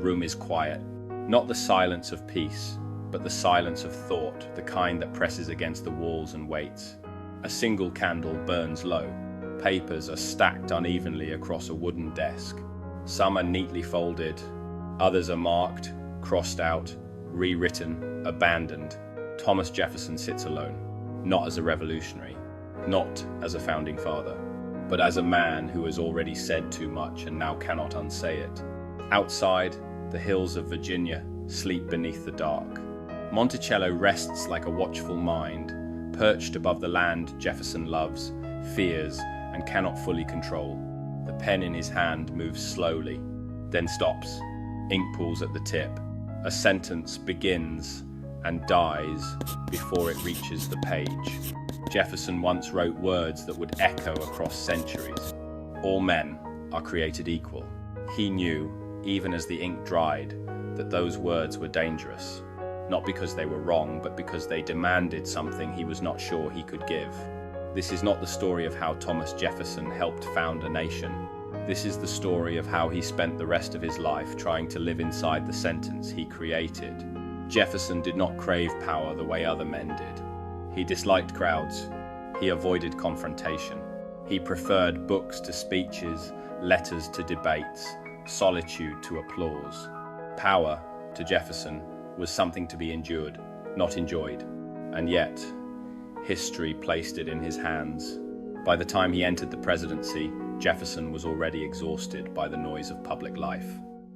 room is quiet. Not the silence of peace, but the silence of thought, the kind that presses against the walls and waits. A single candle burns low. Papers are stacked unevenly across a wooden desk. Some are neatly folded, others are marked, crossed out, rewritten, abandoned. Thomas Jefferson sits alone, not as a revolutionary, not as a founding father, but as a man who has already said too much and now cannot unsay it. Outside, the hills of Virginia sleep beneath the dark. Monticello rests like a watchful mind, perched above the land Jefferson loves, fears, and cannot fully control. The pen in his hand moves slowly, then stops. Ink pools at the tip. A sentence begins and dies before it reaches the page. Jefferson once wrote words that would echo across centuries. All men are created equal. He knew, even as the ink dried, that those words were dangerous. Not because they were wrong, but because they demanded something he was not sure he could give. This is not the story of how Thomas Jefferson helped found a nation. This is the story of how he spent the rest of his life trying to live inside the sentence he created. Jefferson did not crave power the way other men did. He disliked crowds. He avoided confrontation. He preferred books to speeches, letters to debates, solitude to applause. Power, to Jefferson, was something to be endured, not enjoyed. And yet, history placed it in his hands. By the time he entered the presidency, Jefferson was already exhausted by the noise of public life.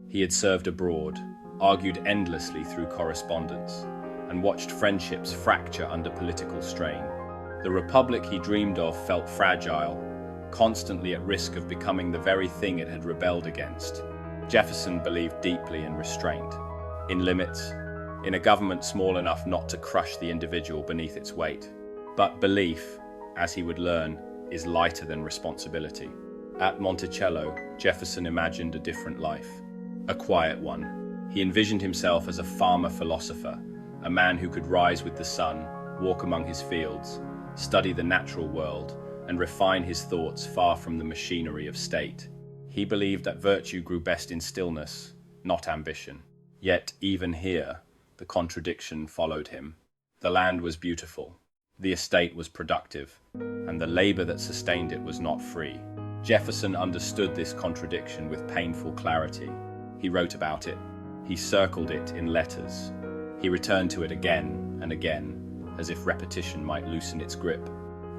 He had served abroad, argued endlessly through correspondence, and watched friendships fracture under political strain. The republic he dreamed of felt fragile, constantly at risk of becoming the very thing it had rebelled against. Jefferson believed deeply in restraint, in limits, in a government small enough not to crush the individual beneath its weight. But belief, as he would learn, is lighter than responsibility. At Monticello, Jefferson imagined a different life, a quiet one. He envisioned himself as a farmer philosopher, a man who could rise with the sun, walk among his fields, study the natural world, and refine his thoughts far from the machinery of state. He believed that virtue grew best in stillness, not ambition. Yet, even here, the contradiction followed him. The land was beautiful, the estate was productive, and the labor that sustained it was not free. Jefferson understood this contradiction with painful clarity. He wrote about it. He circled it in letters. He returned to it again and again, as if repetition might loosen its grip.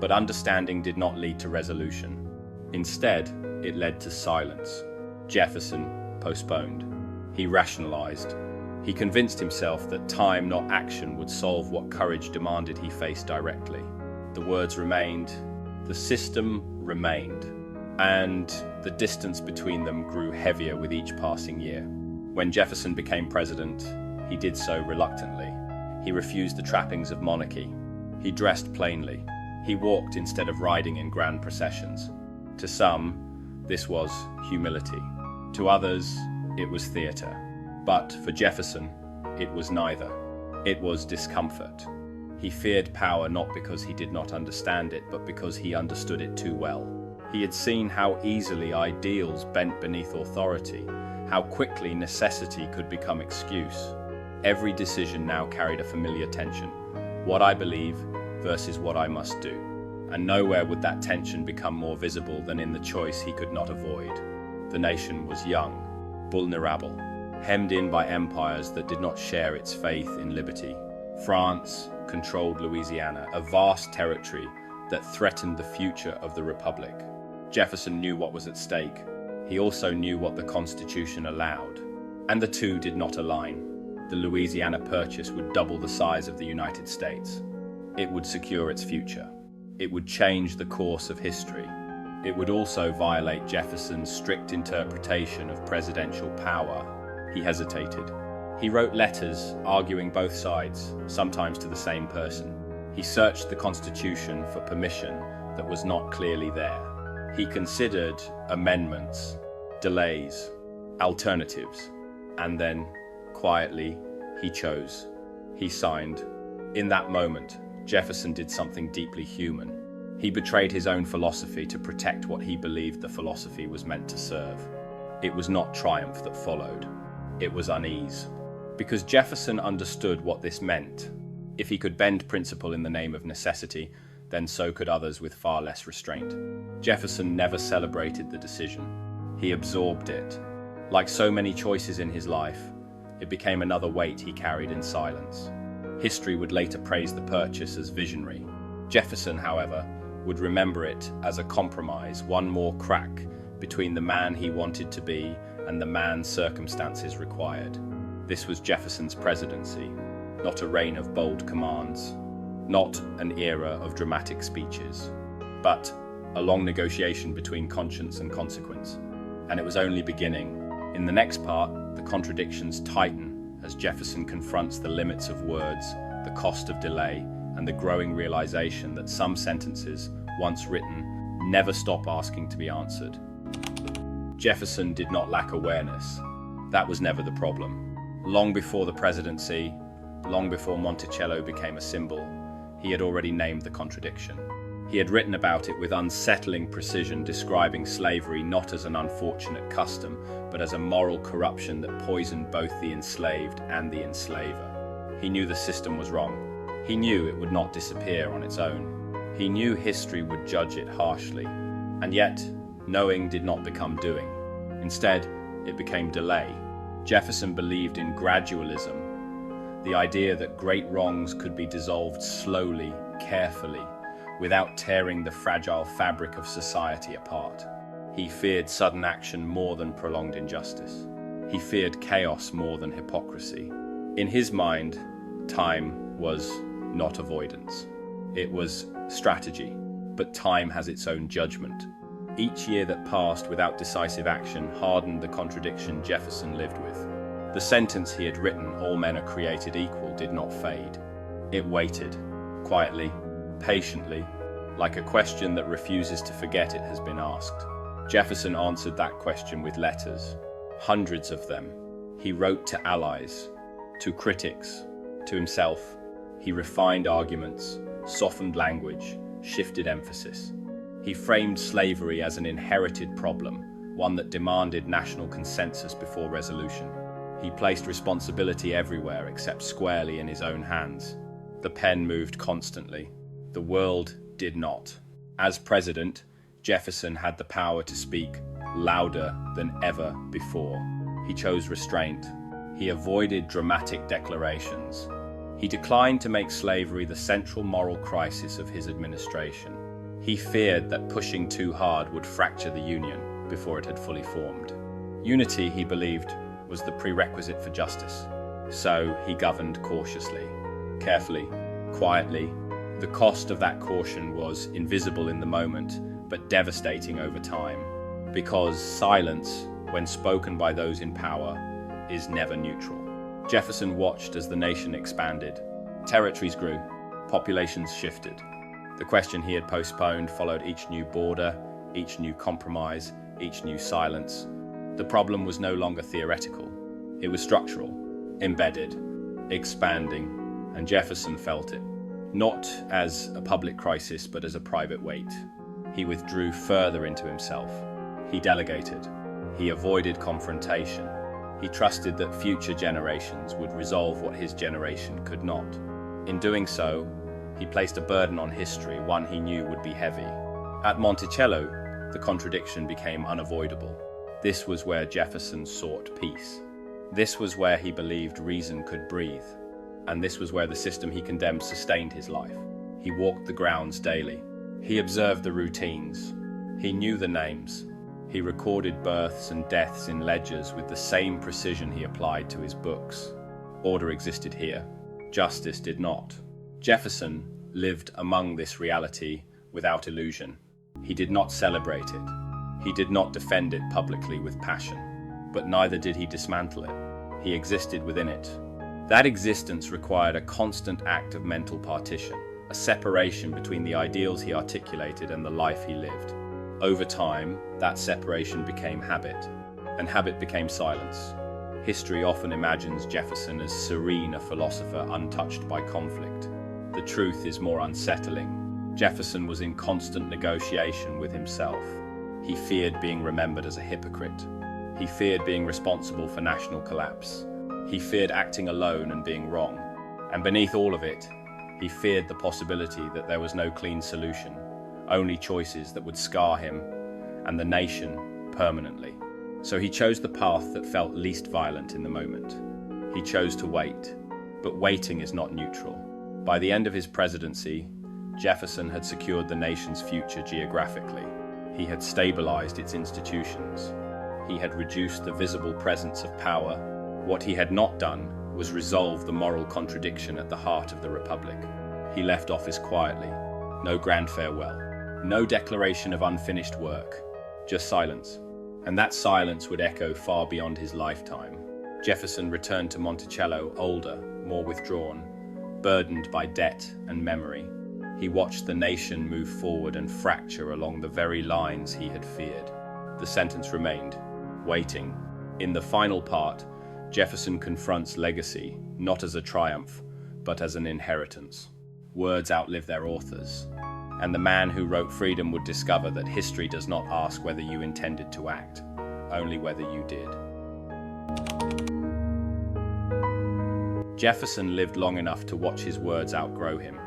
But understanding did not lead to resolution. Instead, it led to silence. Jefferson postponed. He rationalized. He convinced himself that time, not action, would solve what courage demanded he face directly. The words remained, the system remained, and the distance between them grew heavier with each passing year. When Jefferson became president, he did so reluctantly. He refused the trappings of monarchy. He dressed plainly. He walked instead of riding in grand processions. To some, this was humility. To others, it was theater. But for Jefferson, it was neither. It was discomfort. He feared power not because he did not understand it, but because he understood it too well. He had seen how easily ideals bent beneath authority, how quickly necessity could become excuse. Every decision now carried a familiar tension. What I believe versus what I must do. And nowhere would that tension become more visible than in the choice he could not avoid. The nation was young, vulnerable, hemmed in by empires that did not share its faith in liberty. France controlled Louisiana, a vast territory that threatened the future of the Republic. Jefferson knew what was at stake. He also knew what the Constitution allowed. And the two did not align. The Louisiana Purchase would double the size of the United States. It would secure its future. It would change the course of history. It would also violate Jefferson's strict interpretation of presidential power. He hesitated. He wrote letters arguing both sides, sometimes to the same person. He searched the Constitution for permission that was not clearly there. He considered amendments, delays, alternatives, and then, quietly, he chose. He signed. In that moment, Jefferson did something deeply human. He betrayed his own philosophy to protect what he believed the philosophy was meant to serve. It was not triumph that followed. It was unease. Because Jefferson understood what this meant. If he could bend principle in the name of necessity, then so could others with far less restraint. Jefferson never celebrated the decision. He absorbed it. Like so many choices in his life, it became another weight he carried in silence. History would later praise the purchase as visionary. Jefferson, however, would remember it as a compromise, one more crack between the man he wanted to be and the man circumstances required. This was Jefferson's presidency, not a reign of bold commands, not an era of dramatic speeches, but a long negotiation between conscience and consequence. And it was only beginning. In the next part, the contradictions tighten as Jefferson confronts the limits of words, the cost of delay, and the growing realization that some sentences, once written, never stop asking to be answered. Jefferson did not lack awareness. That was never the problem. Long before the presidency, long before Monticello became a symbol, he had already named the contradiction. He had written about it with unsettling precision, describing slavery not as an unfortunate custom, but as a moral corruption that poisoned both the enslaved and the enslaver. He knew the system was wrong. He knew it would not disappear on its own. He knew history would judge it harshly. And yet, knowing did not become doing. Instead, it became delay. Jefferson believed in gradualism, the idea that great wrongs could be dissolved slowly, carefully, without tearing the fragile fabric of society apart. He feared sudden action more than prolonged injustice. He feared chaos more than hypocrisy. In his mind, time was not avoidance. It was strategy, but time has its own judgment. Each year that passed without decisive action hardened the contradiction Jefferson lived with. The sentence he had written, "All men are created equal," did not fade. It waited, quietly, patiently, like a question that refuses to forget it has been asked. Jefferson answered that question with letters, hundreds of them. He wrote to allies, to critics, to himself. He refined arguments, softened language, shifted emphasis. He framed slavery as an inherited problem, one that demanded national consensus before resolution. He placed responsibility everywhere except squarely in his own hands. The pen moved constantly. The world did not. As president, Jefferson had the power to speak louder than ever before. He chose restraint. He avoided dramatic declarations. He declined to make slavery the central moral crisis of his administration. He feared that pushing too hard would fracture the Union before it had fully formed. Unity, he believed, was the prerequisite for justice. So he governed cautiously, carefully, quietly. The cost of that caution was invisible in the moment, but devastating over time. Because silence, when spoken by those in power, is never neutral. Jefferson watched as the nation expanded. Territories grew, populations shifted. The question he had postponed followed each new border, each new compromise, each new silence. The problem was no longer theoretical. It was structural, embedded, expanding, and Jefferson felt it. Not as a public crisis, but as a private weight. He withdrew further into himself. He delegated. He avoided confrontation. He trusted that future generations would resolve what his generation could not. In doing so, he placed a burden on history, one he knew would be heavy. At Monticello, the contradiction became unavoidable. This was where Jefferson sought peace. This was where he believed reason could breathe. And this was where the system he condemned sustained his life. He walked the grounds daily. He observed the routines. He knew the names. He recorded births and deaths in ledgers with the same precision he applied to his books. Order existed here. Justice did not. Jefferson lived among this reality without illusion. He did not celebrate it. He did not defend it publicly with passion. But neither did he dismantle it. He existed within it. That existence required a constant act of mental partition, a separation between the ideals he articulated and the life he lived. Over time, that separation became habit, and habit became silence. History often imagines Jefferson as serene a philosopher untouched by conflict. The truth is more unsettling. Jefferson was in constant negotiation with himself. He feared being remembered as a hypocrite. He feared being responsible for national collapse. He feared acting alone and being wrong. And beneath all of it, he feared the possibility that there was no clean solution, only choices that would scar him and the nation permanently. So he chose the path that felt least violent in the moment. He chose to wait. But waiting is not neutral. By the end of his presidency, Jefferson had secured the nation's future geographically. He had stabilized its institutions. He had reduced the visible presence of power. What he had not done was resolve the moral contradiction at the heart of the Republic. He left office quietly. No grand farewell. No declaration of unfinished work. Just silence. And that silence would echo far beyond his lifetime. Jefferson returned to Monticello older, more withdrawn, burdened by debt and memory. He watched the nation move forward and fracture along the very lines he had feared. The sentence remained, waiting. In the final part, Jefferson confronts legacy, not as a triumph, but as an inheritance. Words outlive their authors. And the man who wrote freedom would discover that history does not ask whether you intended to act, only whether you did. Jefferson lived long enough to watch his words outgrow him.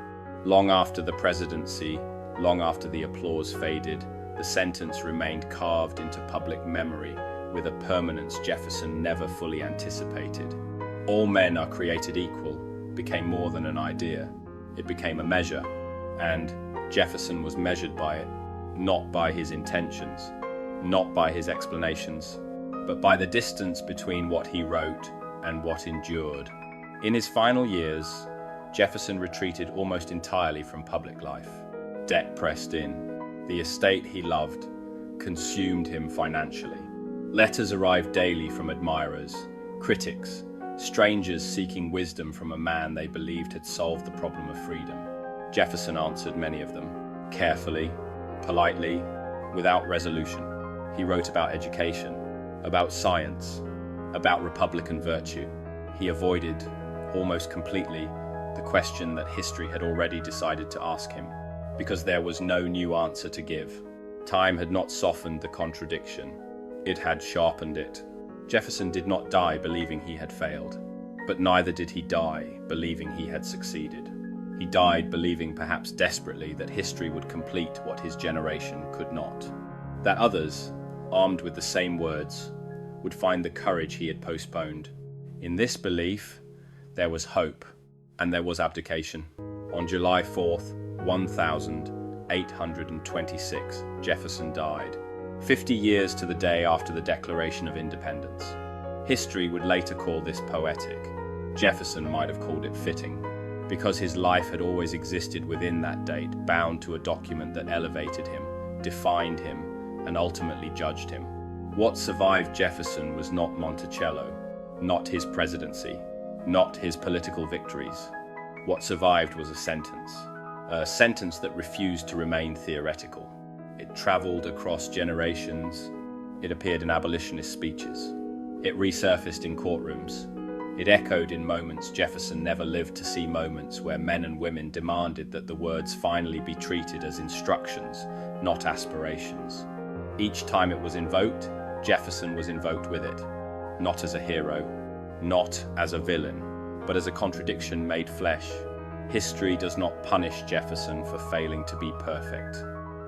Long after the presidency, long after the applause faded, the sentence remained carved into public memory with a permanence Jefferson never fully anticipated. All men are created equal became more than an idea. It became a measure, and Jefferson was measured by it, not by his intentions, not by his explanations, but by the distance between what he wrote and what endured. In his final years, Jefferson retreated almost entirely from public life. Debt pressed in. The estate he loved consumed him financially. Letters arrived daily from admirers, critics, strangers seeking wisdom from a man they believed had solved the problem of freedom. Jefferson answered many of them, carefully, politely, without resolution. He wrote about education, about science, about Republican virtue. He avoided, almost completely, the question that history had already decided to ask him, because there was no new answer to give. Time had not softened the contradiction. It had sharpened it. Jefferson did not die believing he had failed, but neither did he die believing he had succeeded. He died believing, perhaps desperately, that history would complete what his generation could not. That others, armed with the same words, would find the courage he had postponed. In this belief, there was hope, and there was abdication. On July 4th, 1826, Jefferson died, 50 years to the day after the Declaration of Independence. History would later call this poetic. Jefferson might have called it fitting, because his life had always existed within that date, bound to a document that elevated him, defined him, and ultimately judged him. What survived Jefferson was not Monticello, not his presidency, not his political victories. What survived was a sentence that refused to remain theoretical. It traveled across generations. It appeared in abolitionist speeches. It resurfaced in courtrooms. It echoed in moments Jefferson never lived to see, moments where men and women demanded that the words finally be treated as instructions, not aspirations. Each time it was invoked, Jefferson was invoked with it, not as a hero, not as a villain, but as a contradiction made flesh. History does not punish Jefferson for failing to be perfect.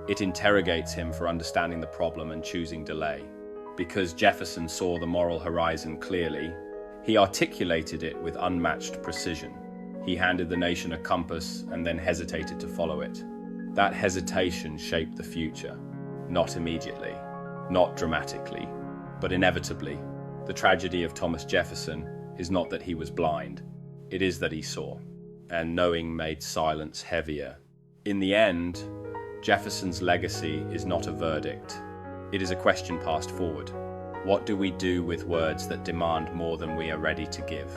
It interrogates him for understanding the problem and choosing delay. Because Jefferson saw the moral horizon clearly, he articulated it with unmatched precision. He handed the nation a compass and then hesitated to follow it. That hesitation shaped the future, not immediately, not dramatically, but inevitably. The tragedy of Thomas Jefferson is not that he was blind, it is that he saw, and knowing made silence heavier. In the end, Jefferson's legacy is not a verdict. It is a question passed forward. What do we do with words that demand more than we are ready to give?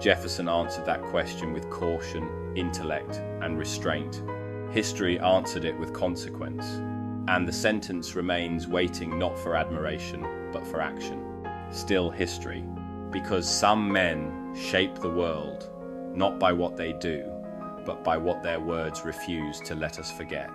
Jefferson answered that question with caution, intellect, and restraint. History answered it with consequence. And the sentence remains waiting not for admiration, but for action. Still history, because some men shape the world, not by what they do, but by what their words refuse to let us forget.